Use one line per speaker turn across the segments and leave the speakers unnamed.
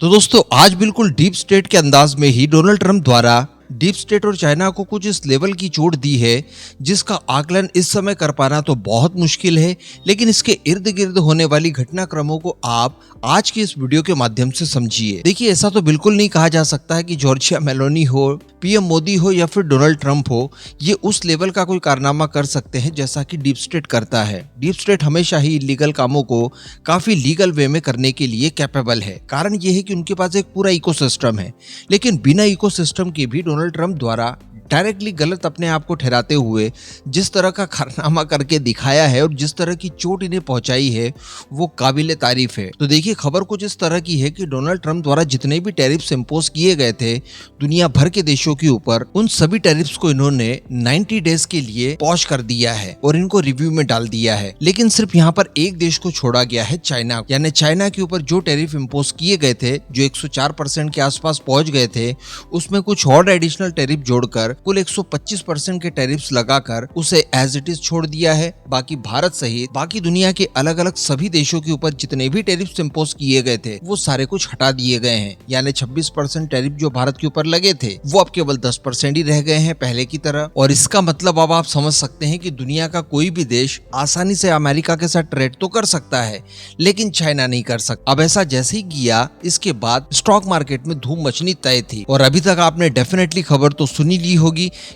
तो दोस्तों आज बिल्कुल डीप स्टेट के अंदाज में ही डोनाल्ड ट्रंप द्वारा डीप स्टेट और चाइना को कुछ इस लेवल की चोट दी है जिसका आकलन इस समय कर पाना तो बहुत मुश्किल है, लेकिन इसके इर्द गिर्द होने वाली घटनाक्रमों को आप आज की इस वीडियो के माध्यम से समझिए। देखिए, ऐसा तो बिल्कुल नहीं कहा जा सकता है कि जॉर्जिया मेलोनी हो, पीएम मोदी हो या फिर डोनाल्ड ट्रंप हो, ये उस लेवल का कोई कारनामा कर सकते हैं जैसा कि डीप स्टेट करता है। डीप स्टेट हमेशा ही इलीगल कामों को काफी लीगल वे में करने के लिए कैपेबल है। कारण ये है कि उनके पास एक पूरा इकोसिस्टम है, लेकिन बिना इकोसिस्टम के भी डोनाल्ड ट्रंप द्वारा डायरेक्टली गलत अपने आप को ठहराते हुए जिस तरह का कारनामा करके दिखाया है और जिस तरह की चोट इन्हें पहुंचाई है वो काबिले तारीफ है। तो देखिए, खबर कुछ इस तरह की है कि डोनाल्ड ट्रंप द्वारा जितने भी टैरिफ्स इंपोज किए गए थे दुनिया भर के देशों के ऊपर, उन सभी टैरिफ्स को इन्होंने 90 डेज के लिए पॉज कर दिया है और इनको रिव्यू में डाल दिया है। लेकिन सिर्फ यहाँ पर एक देश को छोड़ा गया है, चाइना। यानी चाइना के ऊपर जो टैरिफ इंपोज किए गए थे, जो 104% के आसपास पहुंच गए थे, उसमें कुछ और एडिशनल टैरिफ जोड़कर कुल 125% के टैरिफ्स लगाकर उसे एज इट इज छोड़ दिया है। बाकी भारत सहित बाकी दुनिया के अलग अलग सभी देशों के ऊपर जितने भी टैरिफ्स इंपोज किए गए थे वो सारे कुछ हटा दिए गए हैं। यानी 26% टैरिफ जो भारत के ऊपर लगे थे वो अब केवल 10% ही रह गए हैं पहले की तरह। और इसका मतलब अब आप समझ सकते हैं कि दुनिया का कोई भी देश आसानी से अमेरिका के साथ ट्रेड तो कर सकता है, लेकिन चाइना नहीं कर सकता। अब ऐसा जैसे ही किया, इसके बाद स्टॉक मार्केट में धूम मचनी तय थी। और अभी तक आपने डेफिनेटली खबर तो सुनी ली होगी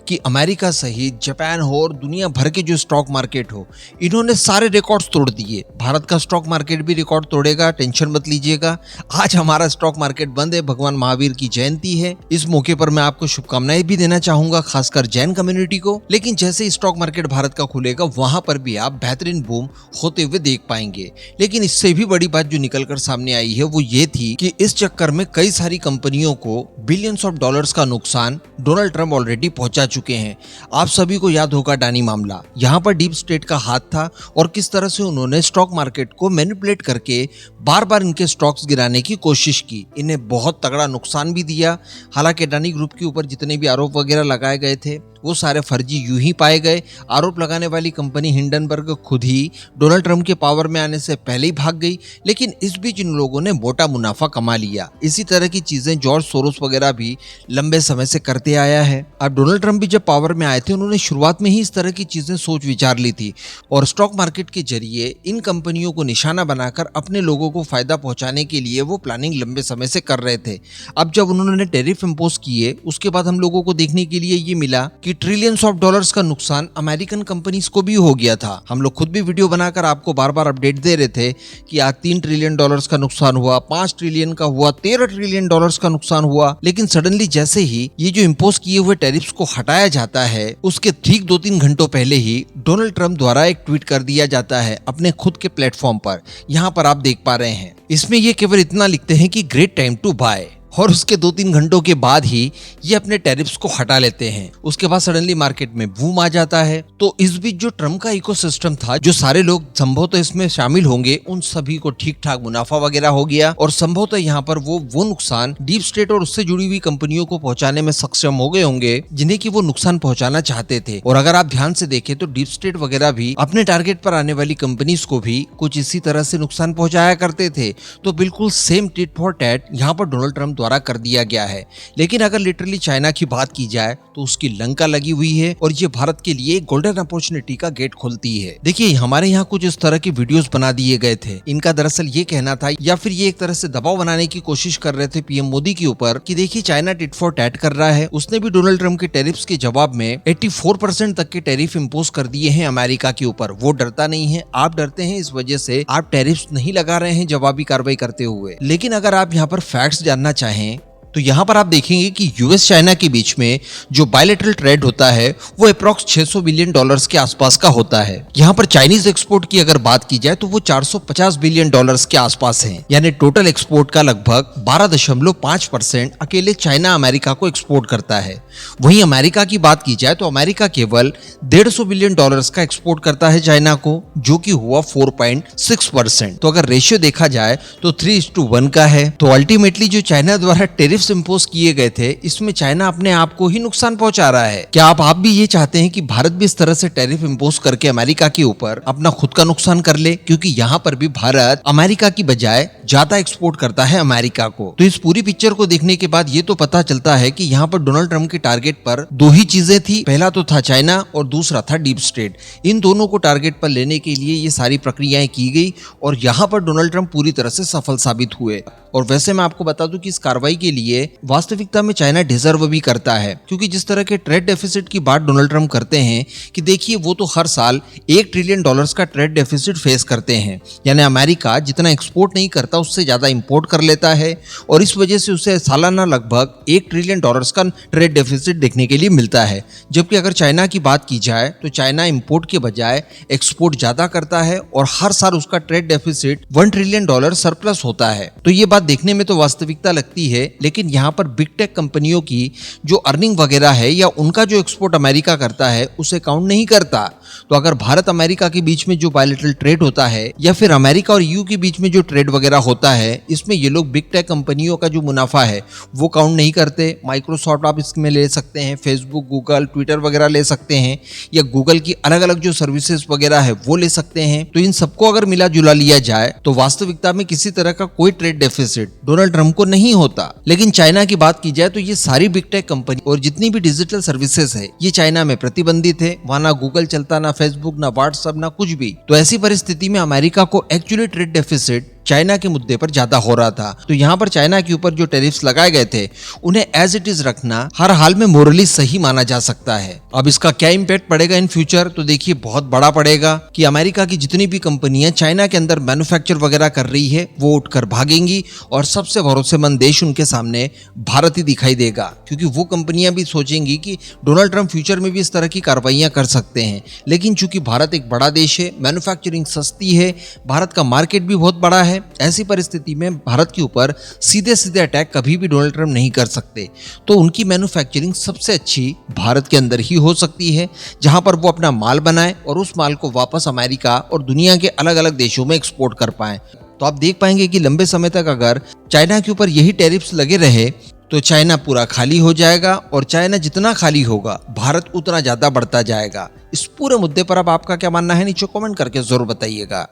कि अमेरिका सहित जापान हो और दुनिया भर के जो स्टॉक मार्केट हो, इन्होंने सारे रिकॉर्ड्स तोड़ दिए। भारत का स्टॉक मार्केट भी रिकॉर्ड तोड़ेगा, टेंशन मत लीजिएगा। आज हमारा स्टॉक मार्केट बंद है, भगवान महावीर की जयंती है। इस मौके पर मैं आपको शुभकामनाएं भी देना चाहूंगा, खासकर जैन कम्युनिटी को। लेकिन जैसे स्टॉक मार्केट भारत का खुलेगा, वहां पर भी आप बेहतरीन बूम होते हुए देख पाएंगे। लेकिन इससे भी बड़ी बात जो निकलकर सामने आई है वो ये थी कि इस चक्कर में कई सारी कंपनियों को बिलियंस ऑफ डॉलर्स का नुकसान डोनाल्ड ट्रंप ऑलरेडी पहुंचा चुके हैं। आप सभी को याद होगा डानी मामला, यहाँ पर डीप स्टेट का हाथ था और किस तरह से उन्होंने स्टॉक मार्केट को मैनिपुलेट करके बार बार इनके स्टॉक्स गिराने की कोशिश की। इन्हें बहुत तगड़ा नुकसान भी दिया। हालांकि डानी ग्रुप के ऊपर जितने भी आरोप वगैरह लगाए गए थे वो सारे फर्जी यूं ही पाए गए। आरोप लगाने वाली कंपनी हिंडनबर्ग खुद ही डोनाल्ड ट्रंप के पावर में आने से पहले ही भाग गई, लेकिन इस बीच इन लोगों ने मोटा मुनाफा कमा लिया। इसी तरह की चीजें जॉर्ज सोरोस वगैरह भी लंबे समय से करते आया है। अब डोनाल्ड ट्रंप भी जब पावर में आए थे, उन्होंने शुरुआत में ही इस तरह की चीजें सोच विचार ली थी और स्टॉक मार्केट के जरिए इन कंपनियों को निशाना बनाकर अपने लोगों को फायदा पहुंचाने के लिए वो प्लानिंग लंबे समय से कर रहे थे। अब जब उन्होंने टैरिफ इंपोज किए, उसके बाद हम लोगों को देखने के लिए ये मिला कि ट्रिलियंस ऑफ डॉलर्स का नुकसान अमेरिकन कंपनीज को भी हो गया था। हम लोग खुद भी वीडियो बनाकर आपको बार बार अपडेट दे रहे थे कि आज 3 ट्रिलियन डॉलर्स का नुकसान हुआ, 5 ट्रिलियन का हुआ, 13 ट्रिलियन डॉलर्स का नुकसान हुआ। लेकिन सडनली जैसे ही ये जो इंपोज किए हुए टैरिफ्स को हटाया जाता है, उसके ठीक 2-3 घंटों पहले ही डोनाल्ड ट्रंप द्वारा एक ट्वीट कर दिया जाता है अपने खुद के प्लेटफॉर्म पर। यहाँ पर आप देख पा रहे हैं, इसमें ये केवल इतना लिखते हैं कि ग्रेट टाइम टू बाय, और उसके 2-3 घंटों के बाद ही ये अपने टैरिफ्स को हटा लेते हैं। उसके बाद सडनली मार्केट में बूम आ जाता है। तो इस बीच जो ट्रम्प का इकोसिस्टम था, जो सारे लोग संभवतः इसमें शामिल होंगे, उन सभी को ठीक ठाक मुनाफा वगैरह हो गया और संभवतः यहाँ पर वो नुकसान डीप स्टेट और उससे जुड़ी हुई कंपनियों को पहुंचाने में सक्षम हो गए होंगे जिन्हें की वो नुकसान पहुंचाना चाहते थे। और अगर आप ध्यान से देखें तो डीप स्टेट वगैरह भी अपने टारगेट पर आने वाली कंपनीज को भी कुछ इसी तरह से नुकसान पहुंचाया करते थे। तो बिल्कुल सेम टिट फॉर टैट यहाँ पर डोनाल्ड ट्रंप द्वारा कर दिया गया है। लेकिन अगर लिटरली चाइना की बात की जाए तो उसकी लंका लगी हुई है और ये भारत के लिए गोल्डन अपॉर्चुनिटी का गेट खोलती है। देखिए, हमारे यहाँ कुछ इस तरह के वीडियोस बना दिए गए थे। इनका दरअसल ये कहना था, या फिर ये एक तरह से दबाव बनाने की कोशिश कर रहे थे पीएम मोदी के ऊपर कि देखिए चाइना टिट फॉर टैट कर रहा है। उसने भी डोनाल्ड ट्रंप के टैरिफ्स के जवाब में 84% तक के टैरिफ इंपोज कर दिए हैं अमेरिका के ऊपर। वो डरता नहीं है, आप डरते हैं, इस वजह से आप टैरिफ्स नहीं लगा रहे हैं जवाबी कार्रवाई करते हुए। लेकिन अगर आप यहाँ पर फैक्ट्स जानना चाहें तो यहाँ पर आप देखेंगे कि यूएस चाइना के बीच में जो बायलैटरल ट्रेड होता है वो अप्रॉक्स 600 बिलियन डॉलर्स के आसपास का होता है। यहाँ पर चाइनीज एक्सपोर्ट की अगर बात की जाए तो वो 450 बिलियन डॉलर्स के आसपास है। यानी टोटल एक्सपोर्ट का लगभग 12.5% अकेले चाइना अमेरिका को एक्सपोर्ट करता है। वहीं अमेरिका की बात की जाए तो अमेरिका केवल 150 बिलियन डॉलर्स का एक्सपोर्ट करता है चाइना को, जो कि हुआ 4.6%। तो अगर रेशियो देखा जाए तो 3:1 का है। तो अल्टीमेटली जो चाइना द्वारा टेरिफ टैरिफ्स इंपोज किए गए थे, इसमें चाइना अपने आप को ही नुकसान पहुंचा रहा है। क्या आप भी ये चाहते हैं कि भारत भी इस तरह से टैरिफ इंपोज करके अमेरिका के ऊपर अपना खुद का नुकसान कर ले? क्योंकि यहाँ पर भी भारत अमेरिका की बजाय ज्यादा एक्सपोर्ट करता है अमेरिका को। तो इस पूरी पिक्चर को देखने के बाद ये तो पता चलता है कि यहाँ पर डोनाल्ड ट्रंप के टारगेट पर दो ही चीजें थी, पहला तो था चाइना और दूसरा था डीप स्टेट। इन दोनों को टारगेट पर लेने के लिए ये सारी प्रक्रियाएं की गई और यहाँ पर डोनाल्ड ट्रंप पूरी तरह से सफल साबित हुए। और वैसे मैं आपको बता दूं कि इस कार्रवाई के लिए वास्तविकता में चाइना डिजर्व भी करता है, क्योंकि जिस तरह के ट्रेड डेफिसिट की बात डोनाल्ड ट्रंप करते हैं कि देखिए वो तो हर साल $1 ट्रिलियन का ट्रेड डेफिसिट फेस करते हैं, यानी अमेरिका जितना एक्सपोर्ट नहीं करता उससे ज्यादा इंपोर्ट कर लेता है और इस वजह से उसे सालाना लगभग $1 ट्रिलियन का ट्रेड डेफिसिट देखने के लिए मिलता है। जबकि अगर चाइना की बात की जाए तो चाइना इंपोर्ट के बजाय एक्सपोर्ट ज्यादा करता है और हर साल उसका ट्रेड डेफिसिट $1 ट्रिलियन सरप्लस होता है। तो ये बात देखने में तो वास्तविकता लगती है, लेकिन यहाँ पर बिग टेक कंपनियों की जो अर्निंग वगैरह है या उनका जो एक्सपोर्ट अमेरिका करता है उसे काउंट नहीं करता। तो अगर भारत अमेरिका के बीच में जो बायलैटरल ट्रेड होता है या फिर अमेरिका और यूके के बीच में जो ट्रेड वगैरह होता है, इसमें ये लोग बिग टेक कंपनियों का जो मुनाफा है वो काउंट नहीं करते। माइक्रोसॉफ्ट आप इसमें ले सकते हैं, फेसबुक, गूगल, ट्विटर वगैरह ले सकते हैं, या गूगल की अलग अलग जो सर्विसेज वगैरह है वो ले सकते हैं। तो इन सबको अगर मिला जुला लिया जाए तो वास्तविकता में किसी तरह का कोई ट्रेड डेफिसिट डोनाल्ड ट्रंप को नहीं होता। लेकिन चाइना की बात की जाए तो ये सारी बिग टेक कंपनी और जितनी भी डिजिटल सर्विसेज है ये चाइना में प्रतिबंधित है। वहां ना गूगल चलता, ना फेसबुक, ना व्हाट्सएप, ना कुछ भी। तो ऐसी परिस्थिति में अमेरिका को एक्चुअली ट्रेड डेफिसिट चाइना के मुद्दे पर ज्यादा हो रहा था। तो यहाँ पर चाइना के ऊपर जो टैरिफ्स लगाए गए थे उन्हें एज इट इज रखना हर हाल में मोरली सही माना जा सकता है। अब इसका क्या इम्पैक्ट पड़ेगा इन फ्यूचर, तो देखिए बहुत बड़ा पड़ेगा कि अमेरिका की जितनी भी कंपनियां चाइना के अंदर मैन्युफैक्चर वगैरह कर रही है वो उठकर भागेंगी और सबसे भरोसेमंद देश उनके सामने भारत ही दिखाई देगा। क्योंकि वो कंपनियां भी सोचेंगी कि डोनाल्ड ट्रंप फ्यूचर में भी इस तरह की कार्रवाइयां कर सकते हैं, लेकिन चूंकि भारत एक बड़ा देश है, मैन्युफैक्चरिंग सस्ती है, भारत का मार्केट भी बहुत बड़ा है, ऐसी परिस्थिति में भारत के ऊपर सीधे सीधे अटैक कभी भी डोनाल्ड ट्रंप नहीं कर सकते। तो उनकी मैन्युफैक्चरिंग सबसे अच्छी भारत के अंदर ही हो सकती है, जहां पर वो अपना माल बनाए और उस माल को वापस अमेरिका और दुनिया के अलग अलग देशों में एक्सपोर्ट कर पाए। तो आप देख पाएंगे कि लंबे समय तक अगर चाइना के ऊपर यही टैरिफ्स लगे रहे तो चाइना पूरा खाली हो जाएगा और चाइना जितना खाली होगा भारत उतना ज्यादा बढ़ता जाएगा। इस पूरे मुद्दे पर अब आपका क्या मानना है नीचे कमेंट करके जरूर बताइएगा।